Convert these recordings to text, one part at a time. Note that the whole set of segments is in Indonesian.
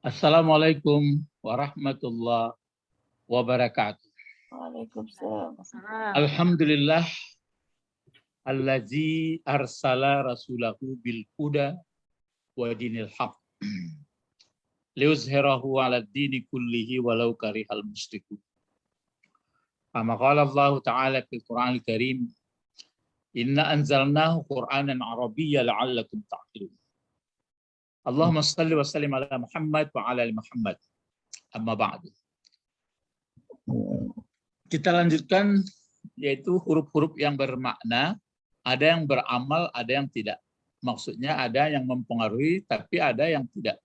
Assalamualaikum warahmatullahi wabarakatuh. Waalaikumsalam. Alhamdulillah allazi arsala rasulahu bil huda wa dinil haq liuzhirahu 'ala dini kullihi walau karihal musyrikun. Kama qala Allah Ta'ala fil Qur'anil Karim, inna anzalnahu Qur'anan Arabiyyan la'allakum ta'qilun. Allahumma shalli wa sallim ala Muhammad wa ala ali Muhammad. Amma ba'du. Kita lanjutkan, yaitu huruf-huruf yang bermakna, ada yang beramal, ada yang tidak. Maksudnya ada yang mempengaruhi, tapi ada yang tidak.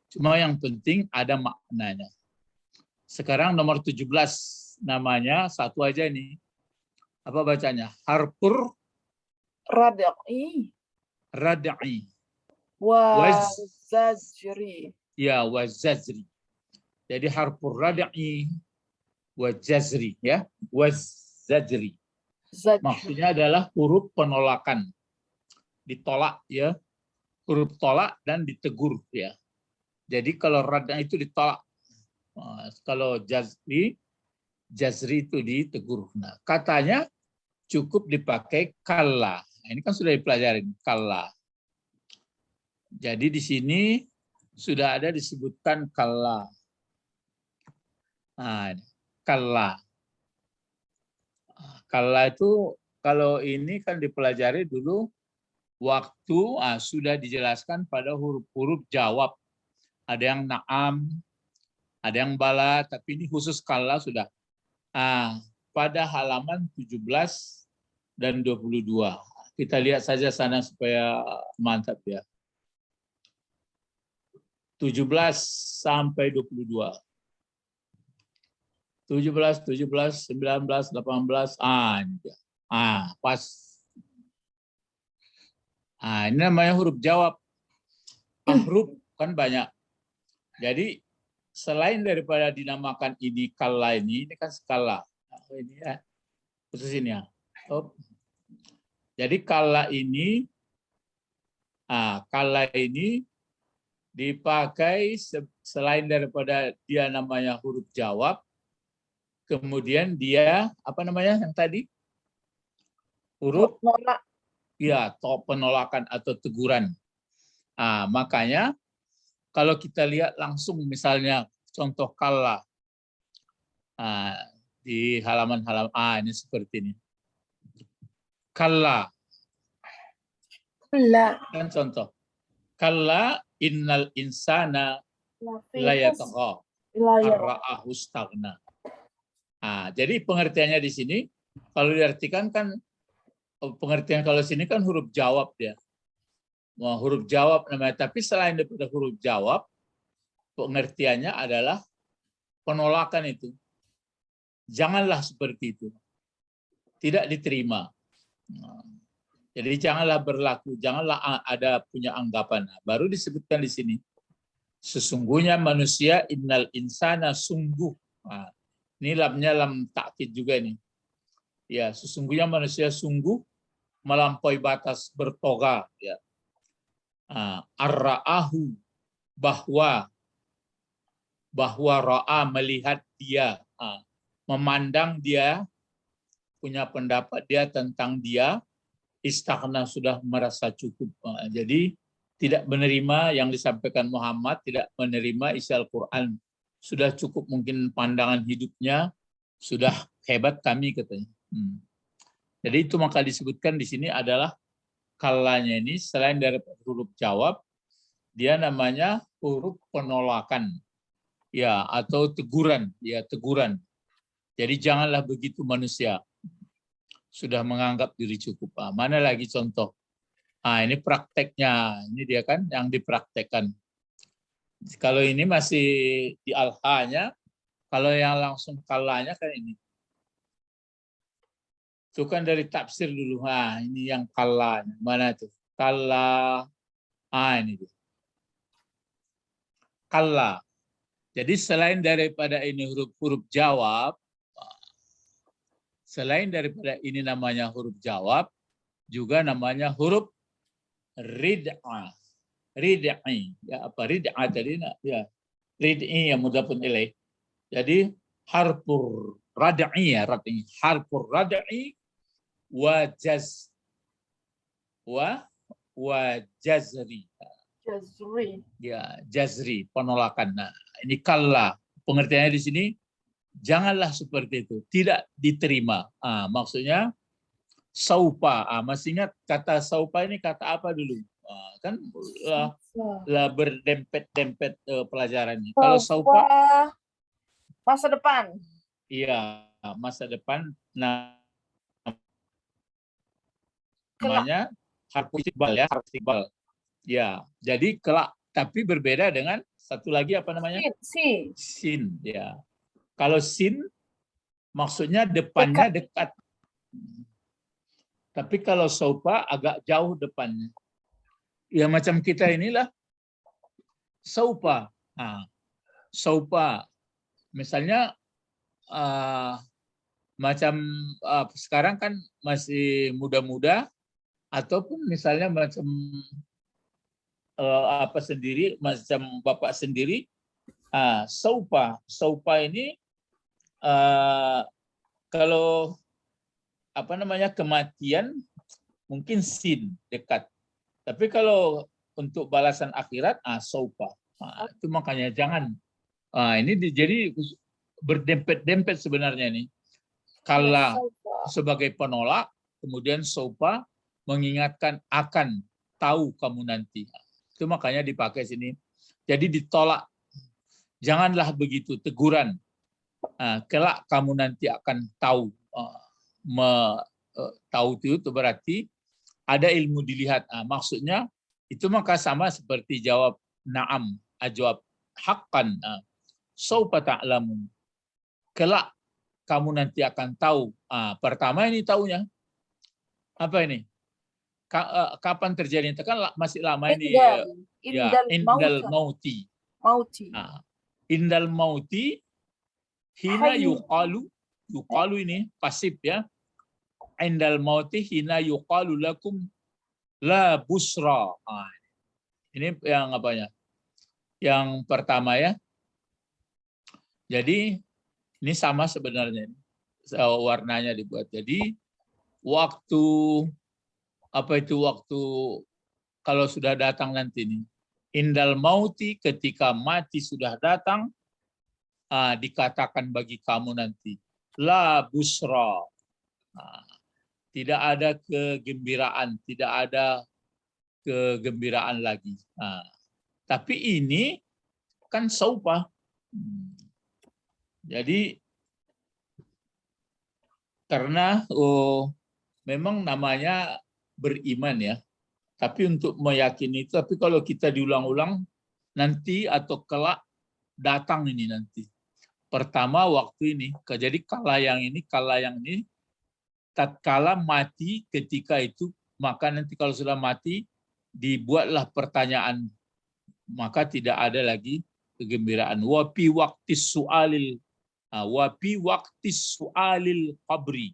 Cuma yang penting ada maknanya. Sekarang nomor 17, namanya satu aja nih. Apa bacanya? Harfur Rad'i. rad'i. Wazajri. Ya, wazajri. Jadi harfur rad'i wajazri, ya. Wazajri. Maksudnya adalah huruf penolakan. Ditolak, ya. Huruf tolak dan ditegur, ya. Jadi kalau rad'a itu ditolak. Kalau jazri itu ditegur. Nah, katanya cukup dipakai kalla. Ini kan sudah dipelajarin, kalla. Jadi di sini sudah ada disebutkan kalla. Nah, kalla. Kalla itu kalau ini kan dipelajari dulu waktu sudah dijelaskan pada huruf-huruf jawab. Ada yang na'am, ada yang bala, tapi ini khusus kalla sudah. Pada halaman 17 dan 22. Kita lihat saja sana supaya mantap ya. 17 sampai 22. 17, 19, 18. Ini dia. Pas. Ini namanya huruf jawab. Huruf kan banyak. Jadi selain daripada dinamakan ini kalla ini kan skala. Ini ya. Khusus ini ya. Jadi kalla ini dipakai selain daripada dia namanya huruf jawab, kemudian dia apa namanya yang tadi? Huruf penolakan atau teguran. Makanya kalau kita lihat langsung misalnya contoh kalla di halaman-halaman ini seperti ini. Kalla. Kan contoh. Kalla innal insana la yatagha ar-ra'ahu istaghna. Jadi pengertiannya di sini kalau diartikan kan pengertian kalau sini kan huruf jawab dia. Huruf jawab namanya, tapi selain daripada huruf jawab pengertiannya adalah penolakan itu. Janganlah seperti itu. Tidak diterima. Jadi janganlah berlaku, janganlah ada punya anggapan. Baru disebutkan di sini. Sesungguhnya manusia innal insana sungguh. Ini lamnya lam takkid juga ini. Ya, sesungguhnya manusia sungguh melampaui batas bertoga. Ya. Ar-ra'ahu bahwa ra'a melihat dia, memandang dia, punya pendapat dia tentang dia. Istaghna sudah merasa cukup. Jadi tidak menerima yang disampaikan Muhammad, tidak menerima isi Al-Quran. Sudah cukup mungkin pandangan hidupnya, sudah hebat kami katanya. Jadi itu maka disebutkan di sini adalah kallanya ini selain dari huruf jawab, dia namanya huruf penolakan. Ya, atau teguran, ya teguran. Jadi janganlah begitu manusia. Sudah menganggap diri cukup. Mana lagi contoh? Ini prakteknya. Ini dia kan yang dipraktekkan. Kalau ini masih di alha-nya, kalau yang langsung kallanya kan ini. Itu kan dari tafsir dulu. Ini yang kallanya. Mana itu? Kalla. Ini dia. Kalla. Jadi selain daripada ini huruf-huruf jawab, selain daripada ini namanya huruf jawab, juga namanya huruf rid'a. Rid'i. Ya, apa rid'a tadi? Ya. rid'i yang mudhafun ilaih. Jadi harfur rad'i ya, rad'i. Harfur rad'i wa jaz wa jazri. Jazri. Ya, jazri, penolakan. Nah, ini kalla. Pengertiannya di sini janganlah seperti itu, tidak diterima. Maksudnya saupa. Masih ingat kata saupa ini kata apa dulu? Kan lah berdempet-dempet pelajarannya. Kalau saupa, masa depan. iya, masa depan. Nah, namanya harfu istiqbal ya, harfu istiqbal. Ya, jadi kelak, tapi berbeda dengan satu lagi apa namanya? Sin. Sin, ya. Kalau sin maksudnya depannya dekat. Tapi kalau saupa agak jauh depannya. Ya macam kita inilah saupa. Saupa. Misalnya macam sekarang kan masih muda-muda, ataupun misalnya macam apa sendiri, macam bapak sendiri, saupa ini kalau apa namanya kematian mungkin sin dekat, tapi kalau untuk balasan akhirat saupa. Itu makanya jangan ini jadi berdempet-dempet sebenarnya nih. Kalau sebagai penolak, kemudian saupa mengingatkan akan tahu kamu nanti. Itu makanya dipakai sini. Jadi ditolak. Janganlah begitu, teguran. Kelak kamu nanti akan tahu. Tahu itu berarti ada ilmu dilihat. Maksudnya itu maka sama seperti jawab na'am, jawab haqqan. Saufa ta'lamun. Kelak kamu nanti akan tahu. Pertama ini taunya. Apa ini? Kapan terjadi? Itu kan masih lama ini. Indal mauti. Indal mauti hina yuqalu ini pasif ya. Indal mauti hina yuqalu lakum la busra. Ini yang apanya? Yang pertama ya. Jadi ini sama sebenarnya. Warnanya dibuat. Jadi waktu apa itu waktu kalau sudah datang nanti ini. Indal mauti ketika mati sudah datang, dikatakan bagi kamu nanti la busra. Tidak ada kegembiraan, tidak ada kegembiraan lagi. Tapi ini kan saupa. Jadi karena memang namanya beriman ya. Tapi untuk meyakini itu, tapi kalau kita diulang-ulang nanti atau kelak datang ini nanti. Pertama waktu ini, jadi kala yang ini, tatkala mati ketika itu, maka nanti kalau sudah mati, dibuatlah pertanyaan, maka tidak ada lagi kegembiraan. Wapi waktu su'alil qabri.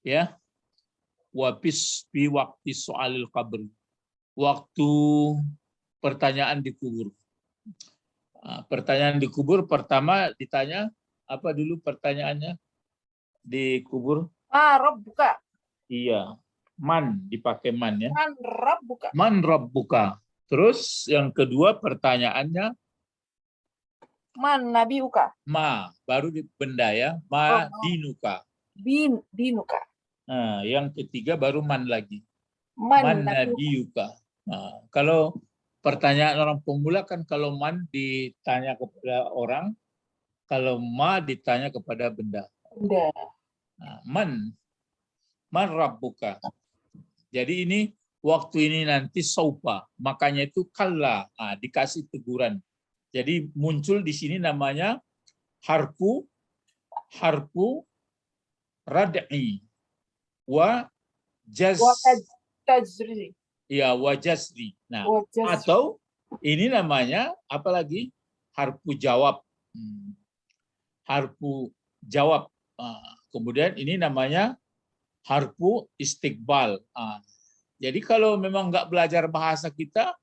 Ya. Wapis bi waktu soalil qabr, waktu pertanyaan di kubur. Pertanyaan di kubur pertama ditanya apa dulu pertanyaannya di kubur? Rabbuka. Iya, man dipakai man ya. Man rabbuka. Man rabbuka. Terus yang kedua pertanyaannya man nabiuka. Ma baru di benda ya. Ma dinuka. Dinuka. Yang ketiga baru man lagi. Man nabiyuka. Kalau pertanyaan orang pemula kan kalau man ditanya kepada orang, kalau ma ditanya kepada benda. Man rabbuka. Jadi ini waktu ini nanti saupa, makanya itu kalla, dikasih teguran. Jadi muncul di sini namanya harfu rad'i. Wajazri. Ya, wajazri. Nah, atau ini namanya apa lagi? Harfu jawab. Harfu jawab. Kemudian ini namanya harfu istiqbal. Jadi kalau memang nggak belajar bahasa kita,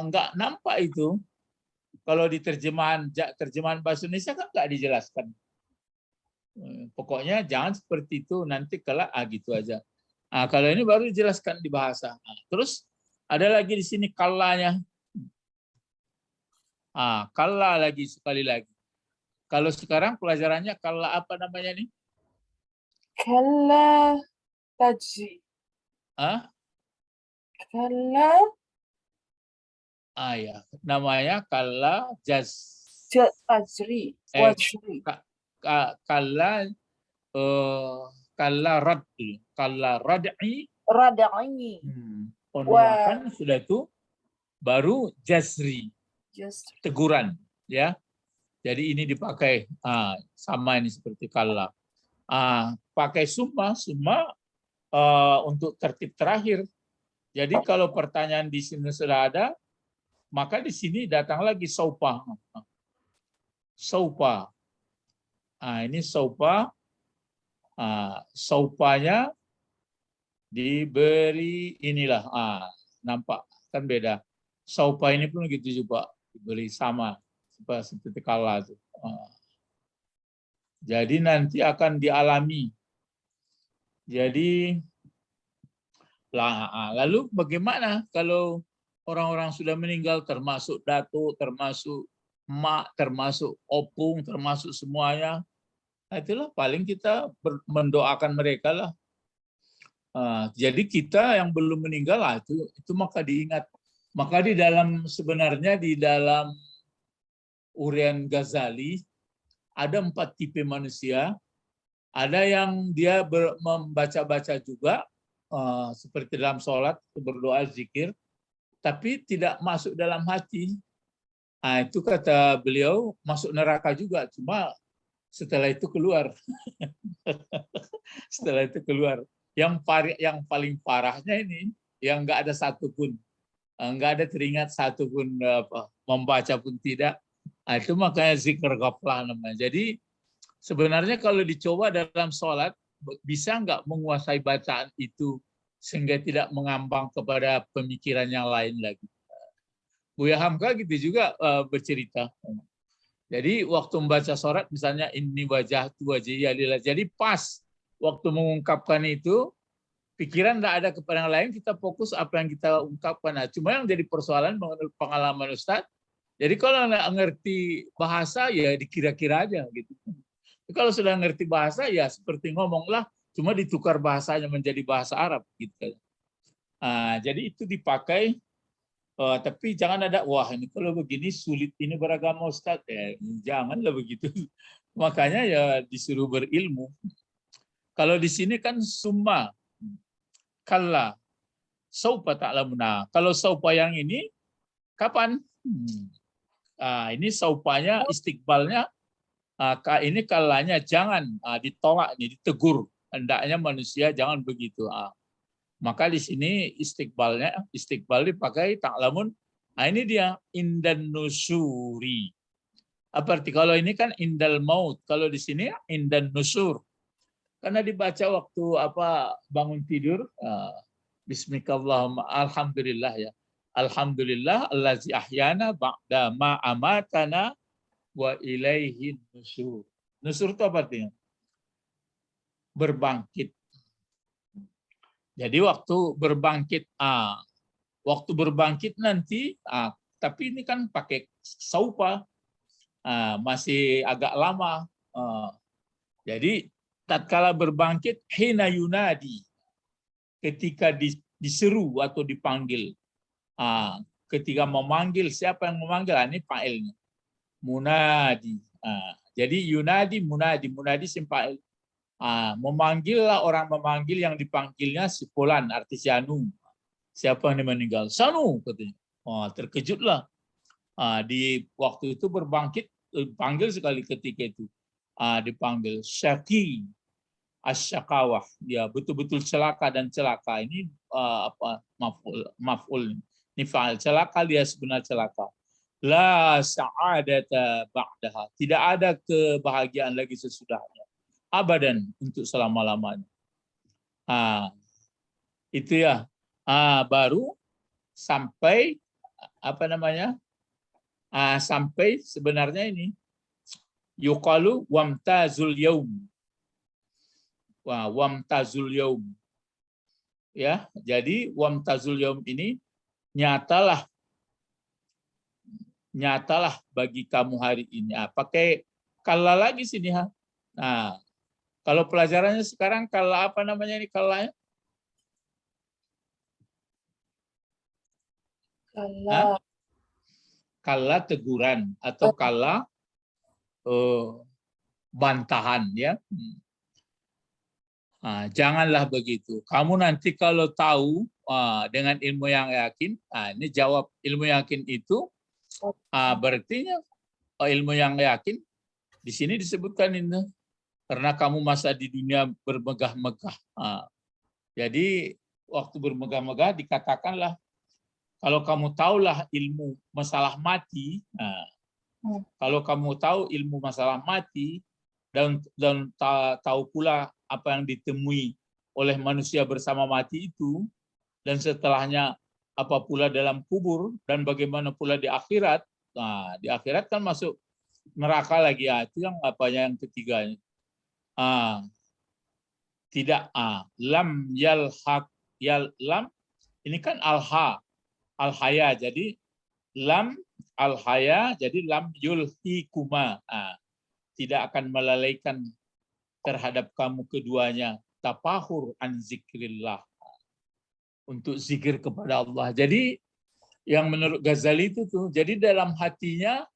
nggak nampak itu. Kalau di terjemahan bahasa Indonesia kan nggak dijelaskan. Pokoknya jangan seperti itu, nanti kelak gitu aja. Kalau ini baru dijelaskan di bahasa. Terus ada lagi di sini kallanya. Kalla lagi sekali lagi. Kalau sekarang pelajarannya kalla apa namanya nih? كلا تجري كلا Ya, namanya kalla تجري وجري kalla kalla rad, kalla rad'i. ردعي Penolakan sudah itu, baru jazri, جسر teguran, ya. Jadi ini dipakai sama ini seperti kalla. Pakai summa untuk tertib terakhir. Jadi kalau pertanyaan di sini sudah ada, maka di sini datang lagi saupa. Saupa. Ini saupa. Saupanya diberi inilah. Nampak kan beda. Saupa ini pun gitu juga, diberi sama seperti kala itu. Jadi nanti akan dialami. Jadi lalu bagaimana kalau orang-orang sudah meninggal, termasuk datuk, termasuk mak, termasuk opung, termasuk semuanya. Itulah paling kita mendoakan mereka lah. Jadi kita yang belum meninggal itu maka diingat. Maka sebenarnya di dalam Uraian Ghazali ada 4 tipe manusia. Ada yang dia membaca-baca juga, seperti dalam sholat, berdoa, zikir, tapi tidak masuk dalam hati. Itu kata beliau masuk neraka juga, cuma setelah itu keluar. Setelah itu keluar. Yang paling parahnya ini, yang nggak ada satupun, nggak ada teringat satupun, membaca pun tidak. Itu makanya zikir ghaflah namanya. Jadi sebenarnya kalau dicoba dalam sholat, bisa nggak menguasai bacaan itu sehingga tidak mengambang kepada pemikiran yang lain lagi. Buya Hamka gitu juga bercerita. Jadi waktu membaca surat misalnya ini wajah tu wajhiya lillah. Jadi pas waktu mengungkapkan itu, pikiran tidak ada kepada yang lain, kita fokus apa yang kita ungkapkan. Cuma yang jadi persoalan menurut pengalaman Ustadz, jadi kalau nggak ngerti bahasa ya dikira-kira aja gitu. Kalau sudah ngerti bahasa ya seperti ngomonglah, cuma ditukar bahasanya menjadi bahasa Arab gitu. Jadi itu dipakai, tapi jangan ada wah ini kalau begini sulit ini beragama Ustaz, janganlah begitu. Makanya ya disuruh berilmu. Kalau di sini kan summa, kalla, saupa ta'lamuna. Kalau saupa yang ini kapan? Ini saupanya istiqbalnya. Ini kalanya jangan ditolak, ditegur. Hendaknya manusia jangan begitu. Maka di sini istiqbal dipakai ta'lamun. Ini dia indan nusuri. Berarti kalau ini kan indal maut, kalau di sini indan nusur. Karena dibaca waktu bangun tidur, bismikallahumma alhamdulillah ya. Alhamdulillah allazi ahyana ba'da ma amatana wa ilaihin nusur. Nusur itu apa artinya? Berbangkit. Jadi waktu berbangkit nanti, tapi ini kan pakai saupa, masih agak lama. Jadi tatkala berbangkit, hina yunadi, ketika diseru atau dipanggil. Ketika memanggil, siapa yang memanggil? Ini fa'ilnya. Munadi. Jadi yunadi, munadi simpa'il. Memanggillah orang memanggil, yang dipanggilnya si fulan, artis Yanu. Siapa yang meninggal? Sanu katanya. Terkejutlah. Di waktu itu berbangkit, panggil sekali ketika itu. Dipanggil syaki, asyakawah. Ya betul-betul celaka dan celaka. Ini maf'ul. Ini fa'il. Celaka dia sebenarnya celaka. La sa'adata ba'daha. Tidak ada kebahagiaan lagi sesudahnya. Abadan, untuk selama-lamanya. Itu ya. Baru sampai Sampai sebenarnya ini yuqalu wamtazul yaum. Wamtazul yaum. Ya, jadi wamtazul yaum ini nyatalah bagi kamu hari ini. Pakai kalla lagi sini ha. Nah, kalau pelajarannya sekarang kalla apa namanya ini kallanya? Kalla. Kalla teguran atau kalla bantahan ya. Janganlah begitu. Kamu nanti kalau tahu dengan ilmu yang yakin, ini jawab ilmu yakin itu berarti ilmu yang yakin di sini disebutkan ini karena kamu masa di dunia bermegah-megah. Jadi waktu bermegah-megah dikatakanlah kalau kamu tahulah ilmu masalah mati, kalau kamu tahu ilmu masalah mati dan tahu pula apa yang ditemui oleh manusia bersama mati itu, dan setelahnya apa pula dalam kubur dan bagaimana pula di akhirat. Nah, di akhirat kan masuk neraka lagi ya. Itu yang apanya yang ketiganya. Tidak lam yalhaq lam ini kan alhaya jadi lam alhaya jadi lam yulhikuma tidak akan melalaikan terhadap kamu keduanya tafahur an zikrillah untuk zikir kepada Allah. Jadi yang menurut Ghazali itu tuh jadi dalam hatinya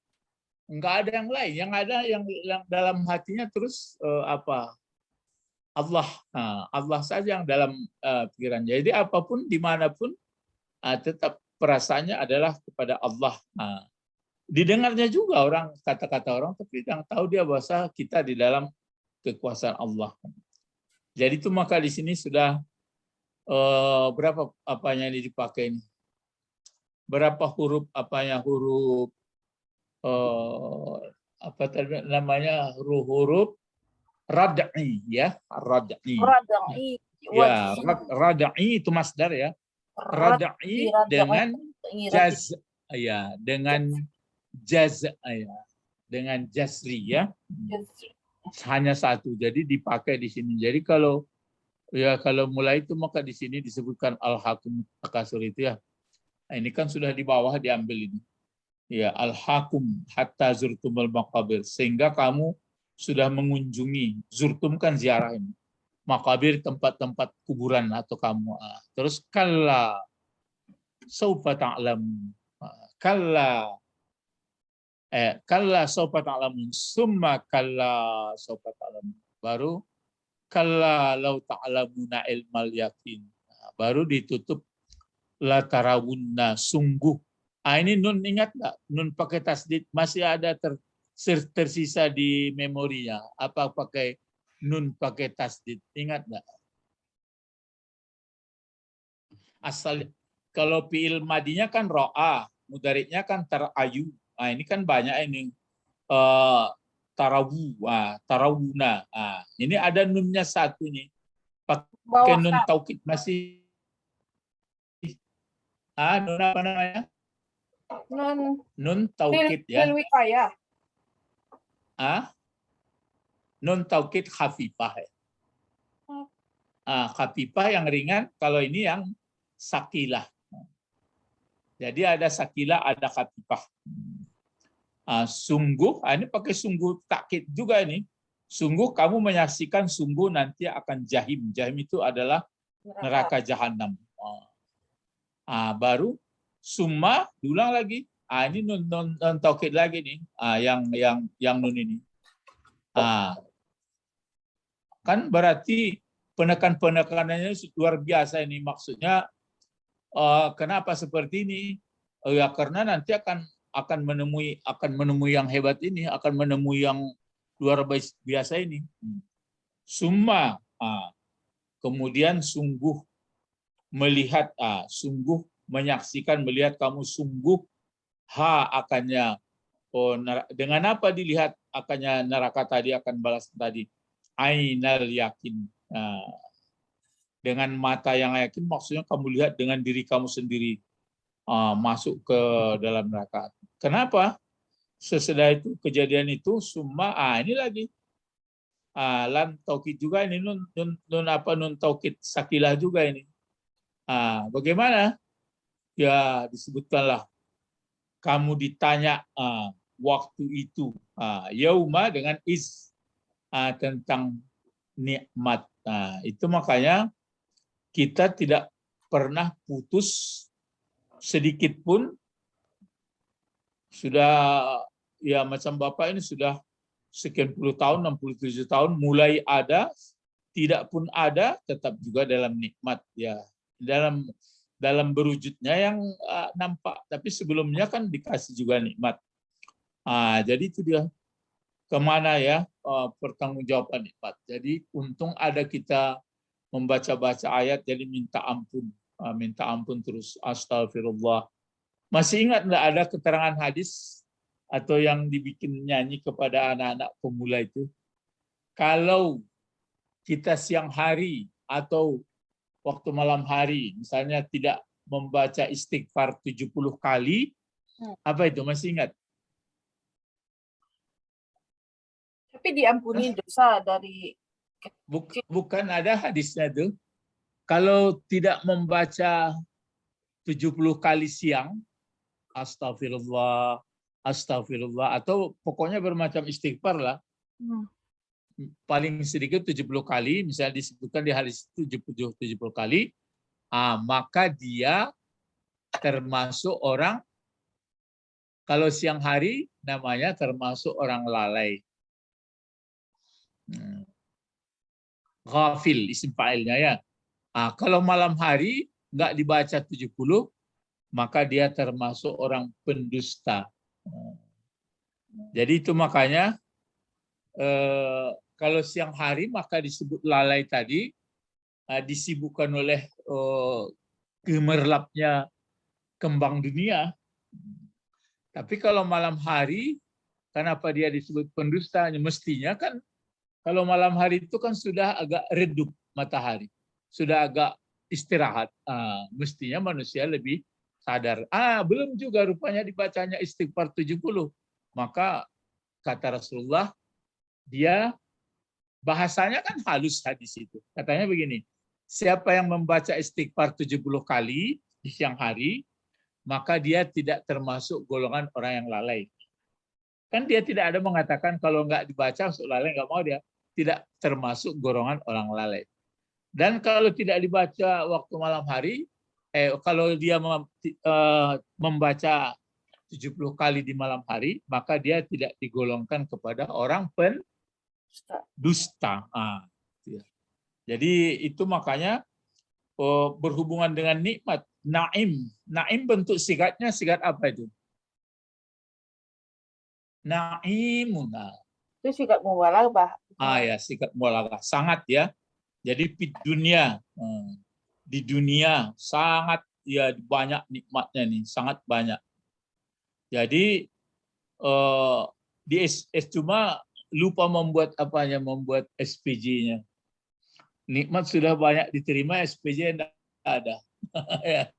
enggak ada yang lain, yang ada yang dalam hatinya terus Allah. Allah saja yang dalam pikiran. Jadi apapun dimanapun tetap perasaannya adalah kepada Allah. Didengarnya juga orang kata-kata orang, tapi yang tahu dia bahasa kita di dalam kekuasaan Allah. Jadi itu maka di sini sudah berapa apanya ini dipakai ini? Berapa huruf apanya huruf apa tadi namanya huruf rad'i ya, rad'i. Radai. Ya, rad'i itu masdar ya. Rad'i dengan jaz ya, dengan jaz ya, dengan jazri ya. Hanya satu. Jadi dipakai di sini. Jadi kalau mulai itu maka di sini disebutkan al-hakum takasur itu ya. Nah, ini kan sudah di bawah diambil ini. Ya, al-hakum hatta zurtumul maqabir, sehingga kamu sudah mengunjungi, zurtum kan ziarah ini. Maqabir tempat-tempat kuburan atau kamu. Terus kalla saufa ta'lamun. Kalla saufa ta'lamun, summa kalla saufa ta'lamun. Baru kalla law ta'lamuna ilmal yakin. Baru ditutup la tarawunna, sungguh. Ini nun ingat nggak? Nun pakai tasdid masih ada tersisa di memorinya. Apa pakai nun pakai tasdid? Ingat nggak? Asal kalau fi'il madinya kan ro'a, mudhari'nya kan tarayu. Nah, ini kan banyak ini tarawu, tarawuna. Ini ada nunnya satu nih. Pakai nun taukid masih. Nun apa namanya? Nun taukid ya. Nun wikaya. Nun taukid khafifah ya. Khafifah yang ringan, kalau ini yang sakilah. Jadi ada sakilah, ada khafifah. Sungguh, ini pakai sungguh takkid juga ini. Sungguh kamu menyaksikan sungguh nanti akan jahim. Jahim itu adalah neraka jahanam. Baru summa diulang lagi. Ini nun taukid lagi nih. Yang nun ini. Kan berarti penekanannya luar biasa ini. Maksudnya kenapa seperti ini? Ya karena nanti akan menemui yang hebat ini, akan menemui yang luar biasa ini. Summa, kemudian sungguh melihat, sungguh menyaksikan, melihat kamu sungguh akannya. Dengan apa dilihat akannya neraka tadi, akan balas tadi? Ainal yakin. Dengan mata yang yakin maksudnya kamu lihat dengan diri kamu sendiri masuk ke dalam neraka. Kenapa? sesudah itu kejadian itu summa ini lagi lam taukid juga ini nun taukid sakilah juga ini. Bagaimana? Ya disebutkanlah kamu ditanya waktu itu yauma dengan tentang nikmat. Itu makanya kita tidak pernah putus sedikit pun. Sudah ya macam Bapak ini sudah sekian puluh tahun, 67 tahun, mulai ada, tidak pun ada, tetap juga dalam nikmat ya. Dalam berwujudnya yang nampak, tapi sebelumnya kan dikasih juga nikmat. Jadi itu dia kemana ya pertanggungjawaban nikmat. Jadi untung ada kita membaca-baca ayat, jadi minta ampun terus, astagfirullah. Masih ingat enggak ada keterangan hadis atau yang dibikin nyanyi kepada anak-anak pemula itu? Kalau kita siang hari atau waktu malam hari, misalnya tidak membaca istighfar 70 kali, apa itu? Masih ingat? Tapi diampuni dosa dari Bukan ada hadisnya tuh. Kalau tidak membaca 70 kali siang, astagfirullah, astagfirullah, atau pokoknya bermacam istighfar lah. Paling sedikit 70 kali, misalnya disebutkan di hadis 70 kali, maka dia termasuk orang, kalau siang hari namanya termasuk orang lalai. Ghafil isim fa'ilnya ya. Kalau malam hari nggak dibaca 70, maka dia termasuk orang pendusta. Jadi itu makanya kalau siang hari maka disebut lalai tadi, disibukkan oleh gemerlapnya kembang dunia. Tapi kalau malam hari, kenapa dia disebut pendusta? Mestinya kan kalau malam hari itu kan sudah agak redup matahari, sudah agak istirahat. Mestinya manusia lebih sadar. Belum juga rupanya dibacanya istighfar 70. Maka kata Rasulullah, dia bahasanya kan halus hadis itu. Katanya begini, siapa yang membaca istighfar 70 kali di siang hari, maka dia tidak termasuk golongan orang yang lalai. Kan dia tidak ada mengatakan kalau nggak dibaca masuk lalai, nggak mau dia. Tidak termasuk golongan orang lalai. Dan kalau tidak dibaca waktu malam hari, kalau dia membaca 70 kali di malam hari, maka dia tidak digolongkan kepada orang pendusta. Jadi itu makanya berhubungan dengan nikmat. Naim. Naim bentuk sigatnya, sigat apa itu? Naimun. itu sigat mubalagah. Ya, sigat mubalagah. Sangat ya. Jadi di dunia sangat ya banyak nikmatnya nih, sangat banyak. Jadi di cuma lupa membuat membuat SPJ-nya. Nikmat sudah banyak diterima, SPJ tidak ada. Ya.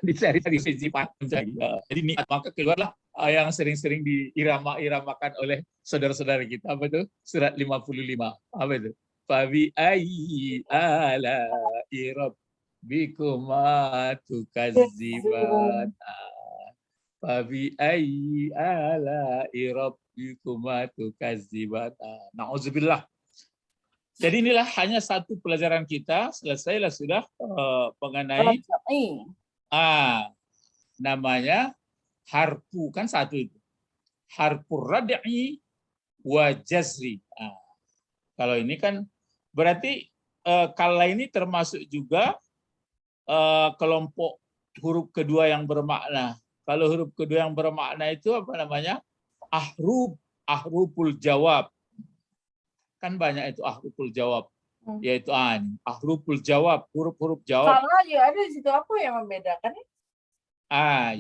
Dicari-cari sifat. Jadi nikmat, maka keluarlah yang sering-sering diirama-iramakan oleh saudara-saudara kita. Apa itu? Surat 55. Apa itu? Fabi ayyi ala'i rabbikuma tukadziban. Fabi ayyi ala'i rabbikuma tukadziban. Nauzubillah. Jadi inilah hanya satu pelajaran kita. Selesailah sudah mengenai namanya harfu, kan satu itu. Harfu rad'i wa jazri. Kalau ini kan berarti kala ini termasuk juga kelompok huruf kedua yang bermakna. Kalau huruf kedua yang bermakna itu apa namanya? Ahruful jawab. Kan banyak itu ahruful jawab. Yaitu ahruful jawab, huruf-huruf jawab. Kalau ya ada di situ, apa yang membedakan?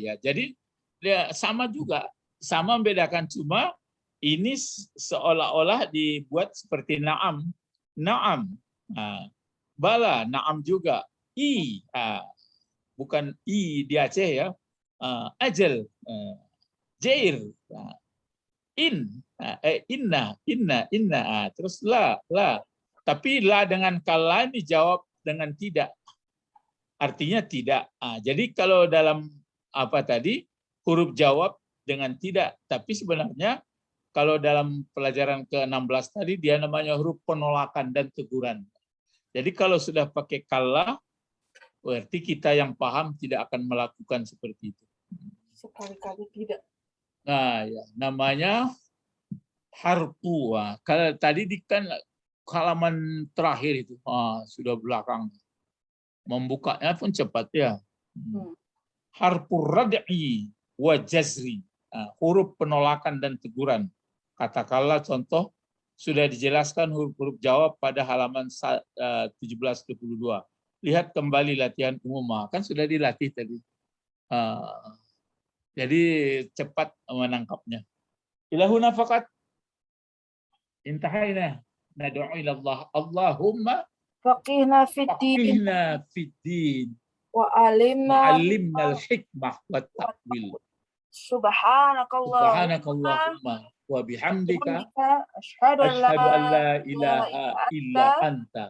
Ya, jadi ya, sama juga, sama membedakan, cuma ini seolah-olah dibuat seperti na'am, na'am, bala, na'am juga, bukan i di Aceh ya. Ajal, jair, inna, terus la. Tapi la dengan kala ini jawab dengan tidak. Artinya tidak. Jadi kalau dalam apa tadi huruf jawab dengan tidak, tapi sebenarnya kalau dalam pelajaran ke-16 tadi dia namanya huruf penolakan dan teguran. Jadi kalau sudah pakai kala, berarti kita yang paham tidak akan melakukan seperti itu. Sekali-kali tidak. Nah, ya, namanya harfu. Kalau tadi di kan halaman terakhir itu, sudah belakang. Membukanya pun cepat ya. Harfu rad'i wa jazri. Huruf penolakan dan teguran. Katakanlah contoh sudah dijelaskan huruf-huruf jawab pada halaman 17-22. Lihat kembali latihan umum, kan sudah dilatih tadi. Jadi cepat menangkapnya. Ilahuna faqat intahaina nad'u ila Allah. Allahumma Faqihna fiddin faqihna fiddin wa alimna al-hikmah wa ta'wil. Subhanakallahumma wa bihamdika asyhadu an la ilaha illa anta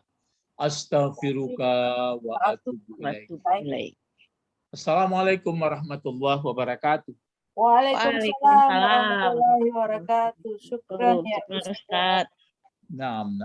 astaghfiruka wa atubu ilaik. Assalamualaikum warahmatullahi wabarakatuh. Waalaikumsalam warahmatullahi wabarakatuh. Syukran ya Ustaz. Naam.